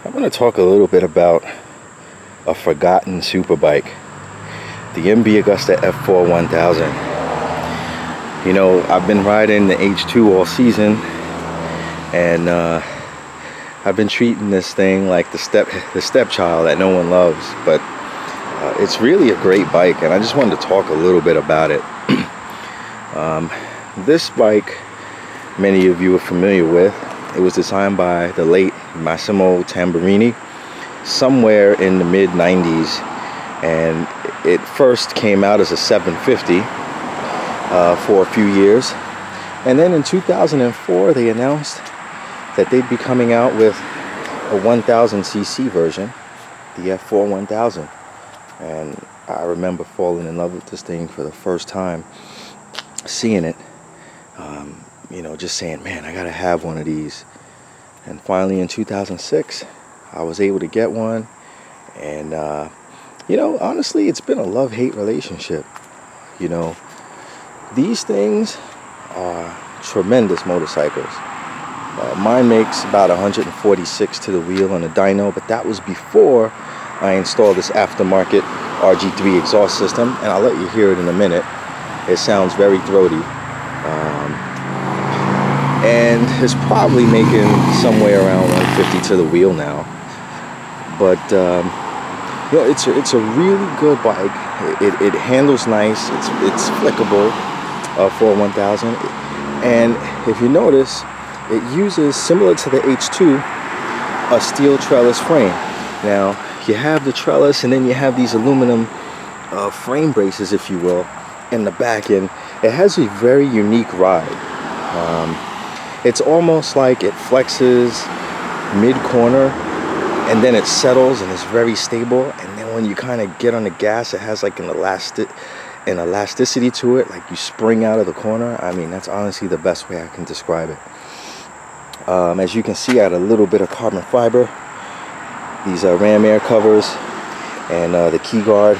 I want to talk a little bit about a forgotten superbike, the MV Agusta F4 1000. You know, I've been riding the H2 all season, and I've been treating this thing like the stepchild that no one loves, but it's really a great bike, and I just wanted to talk a little bit about it. This bike, many of you are familiar with. It was designed by the late Massimo Tamburini somewhere in the mid-90s, and it first came out as a 750 for a few years, and then in 2004 they announced that they'd be coming out with a 1000cc version, the F4 1000. And I remember falling in love with this thing for the first time, seeing it, you know, just saying, man, I gotta have one of these. And finally in 2006 I was able to get one, and you know, honestly, it's been a love-hate relationship. You know, these things are tremendous motorcycles. Mine makes about 146 to the wheel on the dyno, but that was before I installed this aftermarket RG3 exhaust system, and I'll let you hear it in a minute. It sounds very throaty, and it's probably making somewhere around 150 to the wheel now. But you know, it's a really good bike. It handles nice. It's flickable for a 1000, and if you notice, it uses, similar to the H2, a steel trellis frame. Now, you have the trellis, and then you have these aluminum frame braces, if you will, in the back, and it has a very unique ride. It's almost like it flexes mid-corner, and then it settles, and it's very stable, and then when you kind of get on the gas, it has like an elasticity to it, like you spring out of the corner. I mean, that's honestly the best way I can describe it. As you can see, I had a little bit of carbon fiber. These are ram air covers, and the key guard,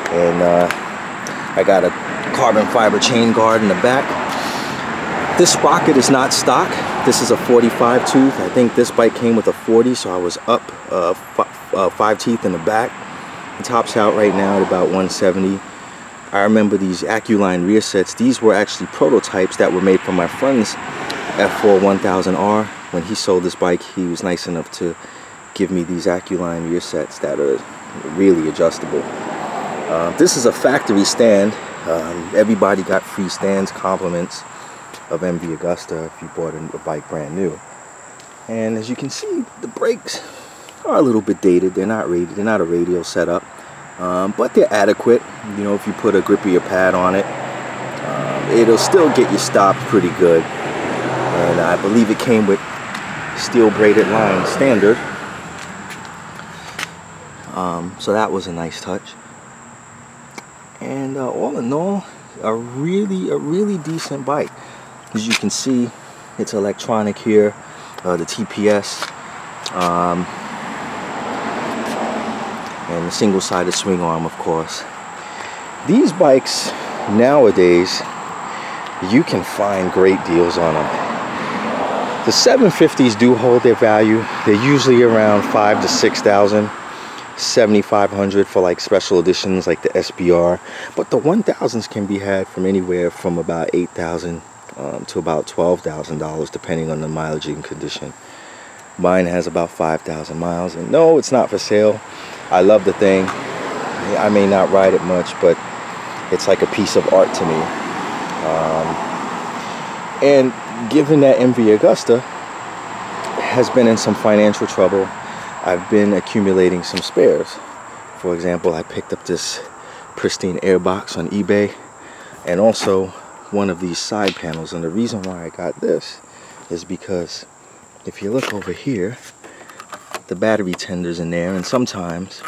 and I got a carbon fiber chain guard in the back. This sprocket is not stock. This is a 45 tooth. I think this bike came with a 40, so I was up 5 teeth in the back. It tops out right now at about 170. I remember these Aculine rear sets. These were actually prototypes that were made for my friend's F4 1000R. When he sold this bike, he was nice enough to give me these Aculine rear sets that are really adjustable. This is a factory stand. Everybody got free stands, compliments of MV Agusta if you bought a bike brand new. And as you can see, the brakes are a little bit dated. They're not rated. They're not a radial setup, but they're adequate. You know, if you put a grippier pad on it, it'll still get you stopped pretty good. And I believe it came with steel braided line standard, so that was a nice touch. And all in all, a really decent bike. As you can see, it's electronic here, the TPS, and the single-sided swing arm, of course. These bikes nowadays, you can find great deals on them. The 750s do hold their value. They're usually around 5,000 to 6,000, 7,500 for like special editions like the SBR. But the 1000s can be had from anywhere from about 8,000 to about $12,000, depending on the mileage and condition. Mine has about 5,000 miles, and no, it's not for sale. I love the thing. I may not ride it much, but it's like a piece of art to me. And given that MV Agusta has been in some financial trouble, I've been accumulating some spares. For example, I picked up this pristine airbox on eBay, and also one of these side panels. And the reason why I got this is because if you look over here, the battery tender's in there, and sometimes,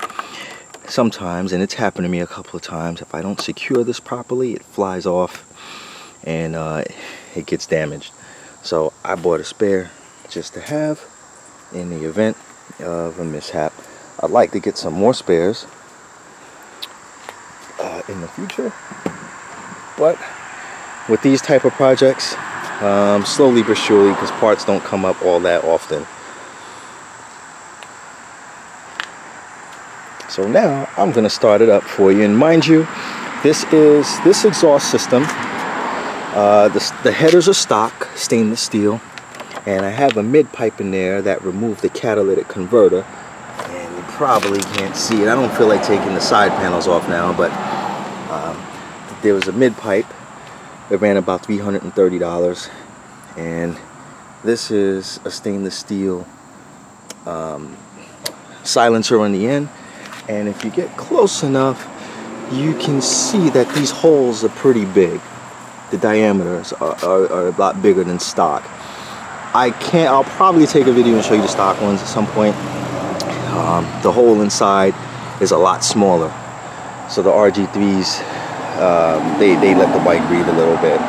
and it's happened to me a couple of times, if I don't secure this properly, it flies off and it gets damaged. So I bought a spare just to have in the event of a mishap. I'd like to get some more spares in the future, but with these type of projects, slowly but surely, because parts don't come up all that often. So now I'm gonna start it up for you, and mind you, this exhaust system, the headers are stock stainless steel, and I have a mid pipe in there that removed the catalytic converter, and you probably can't see it. I don't feel like taking the side panels off now, but there was a mid pipe. It ran about $330, and this is a stainless steel silencer on the end, and if you get close enough you can see that these holes are pretty big. The diameters are a lot bigger than stock. I'll probably take a video and show you the stock ones at some point. The hole inside is a lot smaller, so the RG3s they let the bike breathe a little bit.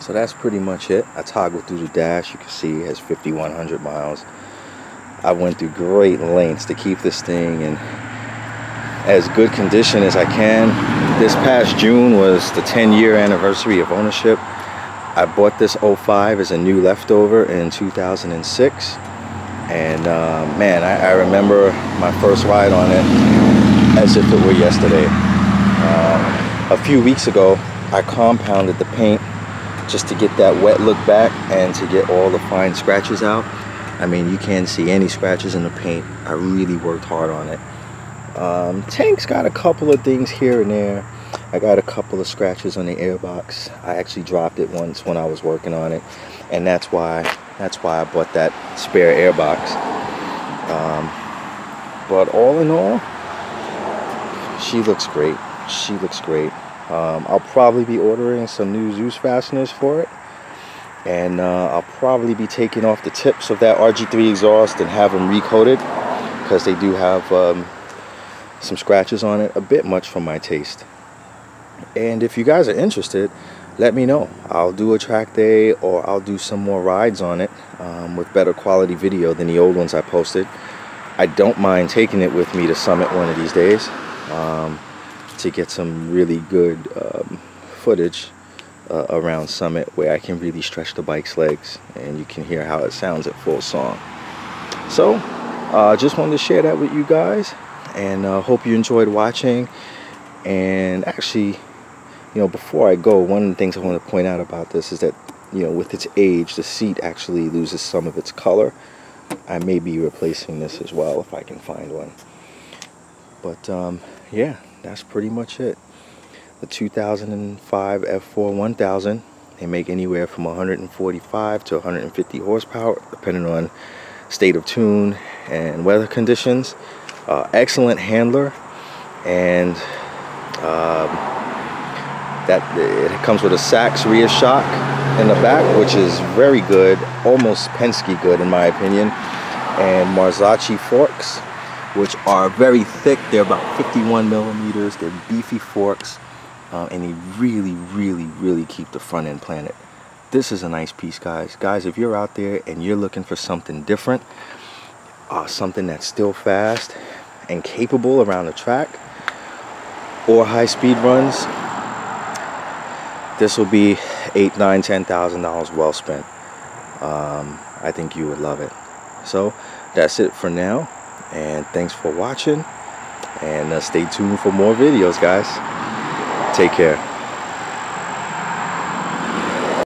So that's pretty much it. I toggled through the dash. You can see it has 5,100 miles. I went through great lengths to keep this thing in as good condition as I can. This past June was the 10-year anniversary of ownership. I bought this 05 as a new leftover in 2006. And man, I remember my first ride on it as if it were yesterday. A few weeks ago, I compounded the paint just to get that wet look back and to get all the fine scratches out. I mean, you can't see any scratches in the paint. I really worked hard on it. Tank's got a couple of things here and there. I got a couple of scratches on the airbox. I actually dropped it once when I was working on it, and that's why I bought that spare airbox. But all in all, she looks great. She looks great. I'll probably be ordering some new Zeus fasteners for it, and I'll probably be taking off the tips of that RG3 exhaust and have them recoated, because they do have some scratches on it, a bit much for my taste. And if you guys are interested, let me know. I'll do a track day, or I'll do some more rides on it with better quality video than the old ones I posted. I don't mind taking it with me to Summit one of these days to get some really good footage around Summit, where I can really stretch the bike's legs and you can hear how it sounds at full song. So just wanted to share that with you guys, and hope you enjoyed watching. And actually, you know, before I go, one of the things I want to point out about this is that, you know, with its age, the seat actually loses some of its color. I may be replacing this as well if I can find one. But yeah, that's pretty much it. The 2005 F4 1000. They make anywhere from 145 to 150 horsepower, depending on state of tune and weather conditions. Excellent handler, and that it comes with a Sachs rear shock in the back, which is very good, almost Penske good in my opinion, and Marzocchi forks, which are very thick. They're about 51 millimeters. They're beefy forks, and they really keep the front end planted. This is a nice piece, guys. If you're out there and you're looking for something different, something that's still fast and capable around the track or high speed runs, this will be $8,000, $9,000, $10,000 well spent. I think you would love it. So that's it for now, and thanks for watching, and stay tuned for more videos, guys. Take care.